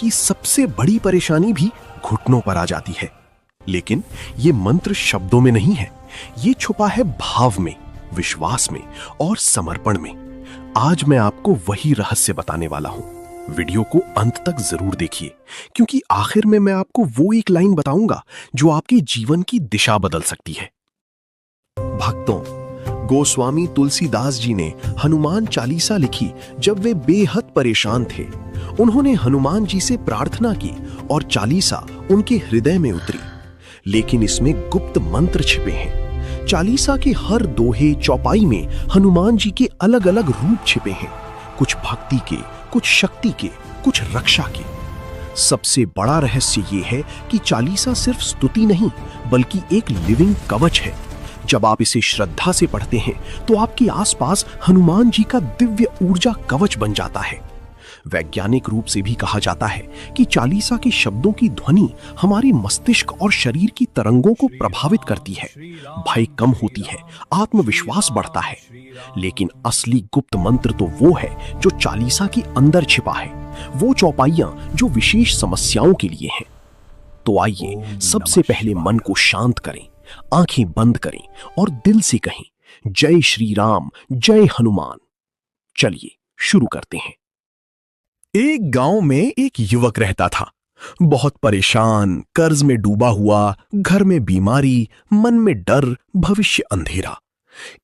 कि सबसे बड़ी परेशानी भी घुटनों पर आ जाती है। लेकिन ये मंत्र शब्दों में नहीं है, ये छुपा है भाव में, विश्वास में और समर्पण में। आज मैं आपको वही रहस्य बताने वाला हूं। वीडियो को अंत तक जरूर देखिए, क्योंकि आखिर में मैं आपको वो एक लाइन बताऊंगा जो आपके जीवन की दिशा बदल सकती है। भक्तों, गोस्वामी तुलसीदास जी ने हनुमान चालीसा लिखी जब वे बेहद परेशान थे। उन्होंने हनुमान जी से प्रार्थना की और चालीसा उनके हृदय में उतरी। लेकिन इसमें गुप्त मंत्र छिपे हैं। चालीसा के हर दोहे चौपाई में हनुमान जी के अलग अलग रूप छिपे हैं, कुछ भक्ति के, कुछ शक्ति के, कुछ रक्षा के। सबसे बड़ा रहस्य ये है कि चालीसा सिर्फ स्तुति नहीं, बल्कि एक लिविंग कवच है। जब आप इसे श्रद्धा से पढ़ते हैं तो आपके आसपास हनुमान जी का दिव्य ऊर्जा कवच बन जाता है। वैज्ञानिक रूप से भी कहा जाता है कि चालीसा के शब्दों की ध्वनि हमारे मस्तिष्क और शरीर की तरंगों को प्रभावित करती है। भय कम होती है, आत्मविश्वास बढ़ता है। लेकिन असली गुप्त मंत्र तो वो है जो चालीसा के अंदर छिपा है, वो चौपाइयां जो विशेष समस्याओं के लिए हैं। तो आइए सबसे पहले मन को शांत करें, आंखें बंद करें और दिल से कहें, जय श्री राम, जय हनुमान। चलिए शुरू करते हैं। एक गांव में एक युवक रहता था, बहुत परेशान, कर्ज में डूबा हुआ, घर में बीमारी, मन में डर, भविष्य अंधेरा।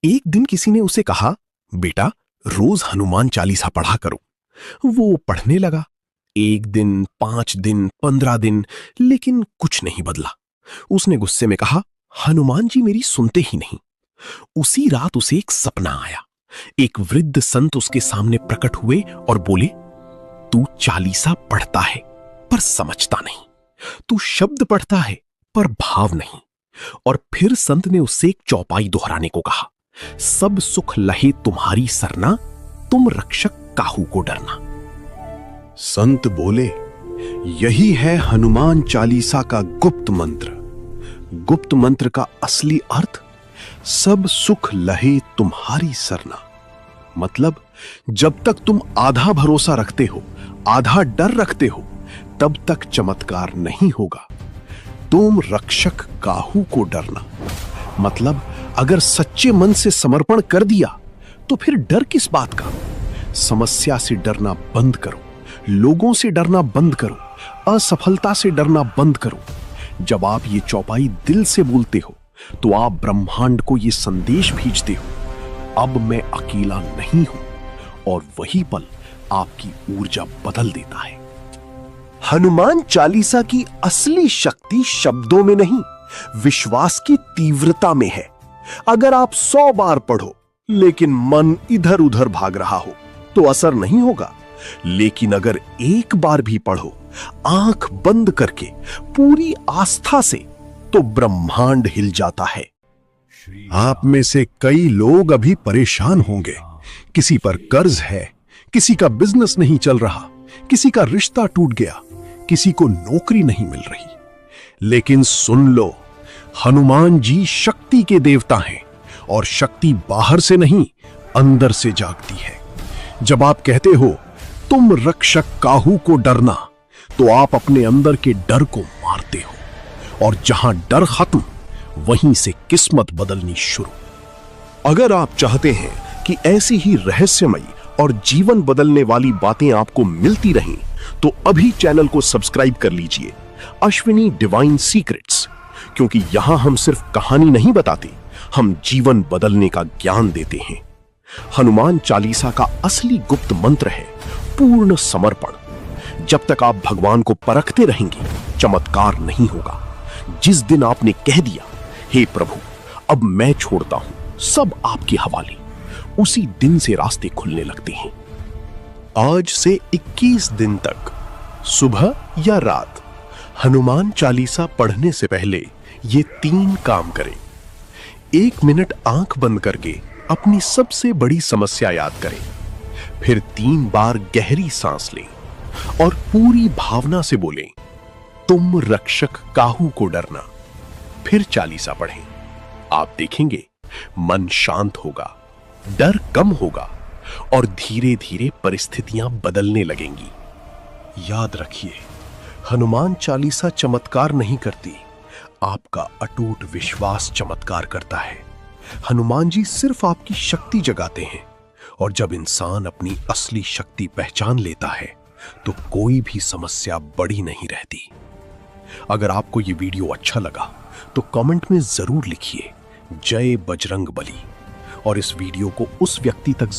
एक दिन किसी ने उसे कहा, बेटा रोज हनुमान चालीसा पढ़ा करो। वो पढ़ने लगा। 1 दिन, 5 दिन, 15 दिन, लेकिन कुछ नहीं बदला। उसने गुस्से में कहा, हनुमान जी मेरी सुनते ही नहीं। उसी रात उसे एक सपना आया। एक वृद्ध संत उसके सामने प्रकट हुए और बोले, तू चालीसा पढ़ता है पर समझता नहीं, तू शब्द पढ़ता है पर भाव नहीं। और फिर संत ने उससे एक चौपाई दोहराने को कहा, सब सुख लहे तुम्हारी सरना, तुम रक्षक काहू को डरना। संत बोले, यही है हनुमान चालीसा का गुप्त मंत्र। गुप्त मंत्र का असली अर्थ, सब सुख लहे तुम्हारी सरना। मतलब जब तक तुम आधा भरोसा रखते हो, आधा डर रखते हो, तब तक चमत्कार नहीं होगा। तुम रक्षक काहू को डरना। मतलब अगर सच्चे मन से समर्पण कर दिया तो फिर डर किस बात का। समस्या से डरना बंद करो, लोगों से डरना बंद करो, असफलता से डरना बंद करो। जब आप ये चौपाई दिल से बोलते हो तो आप ब्रह्मांड को ये संदेश भेजते हो, अब मैं अकेला नहीं हूं। और वही पल आपकी ऊर्जा बदल देता है। हनुमान चालीसा की असली शक्ति शब्दों में नहीं, विश्वास की तीव्रता में है। अगर आप 100 बार पढ़ो लेकिन मन इधर उधर भाग रहा हो तो असर नहीं होगा। लेकिन अगर एक बार भी पढ़ो, आंख बंद करके, पूरी आस्था से, तो ब्रह्मांड हिल जाता है। आप में से कई लोग अभी परेशान होंगे। किसी पर कर्ज है, किसी का बिजनेस नहीं चल रहा, किसी का रिश्ता टूट गया, किसी को नौकरी नहीं मिल रही। लेकिन सुन लो, हनुमान जी शक्ति के देवता हैं और शक्ति बाहर से नहीं, अंदर से जागती है। जब आप कहते हो तुम रक्षक काहू को डरना, तो आप अपने अंदर के डर को मारते हो। और जहां डर खत्म, वहीं से किस्मत बदलनी शुरू। अगर आप चाहते हैं कि ऐसी ही रहस्यमयी और जीवन बदलने वाली बातें आपको मिलती रहें, तो अभी चैनल को सब्सक्राइब कर लीजिए, अश्विनी डिवाइन सीक्रेट्स। क्योंकि यहां हम सिर्फ कहानी नहीं बताते, हम जीवन बदलने का ज्ञान देते हैं। हनुमान चालीसा का असली गुप्त मंत्र है पूर्ण समर्पण। जब तक आप भगवान को परखते रहेंगे, चमत्कार नहीं होगा। जिस दिन आपने कह दिया, हे प्रभु अब मैं छोड़ता हूं, सब आपके हवाले, उसी दिन से रास्ते खुलने लगते हैं। आज से 21 दिन तक सुबह या रात हनुमान चालीसा पढ़ने से पहले ये 3 काम करें। 1 मिनट आंख बंद करके अपनी सबसे बड़ी समस्या याद करें। फिर 3 बार गहरी सांस लें और पूरी भावना से बोलें, तुम रक्षक काहू को डरना। फिर चालीसा पढ़ें। आप देखेंगे मन शांत होगा, डर कम होगा और धीरे धीरे परिस्थितियां बदलने लगेंगी। याद रखिए, हनुमान चालीसा चमत्कार नहीं करती, आपका अटूट विश्वास चमत्कार करता है। हनुमान जी सिर्फ आपकी शक्ति जगाते हैं, और जब इंसान अपनी असली शक्ति पहचान लेता है तो कोई भी समस्या बड़ी नहीं रहती। अगर आपको यह वीडियो अच्छा लगा तो कमेंट में जरूर लिखिए जय बजरंग बली, और इस वीडियो को उस व्यक्ति तक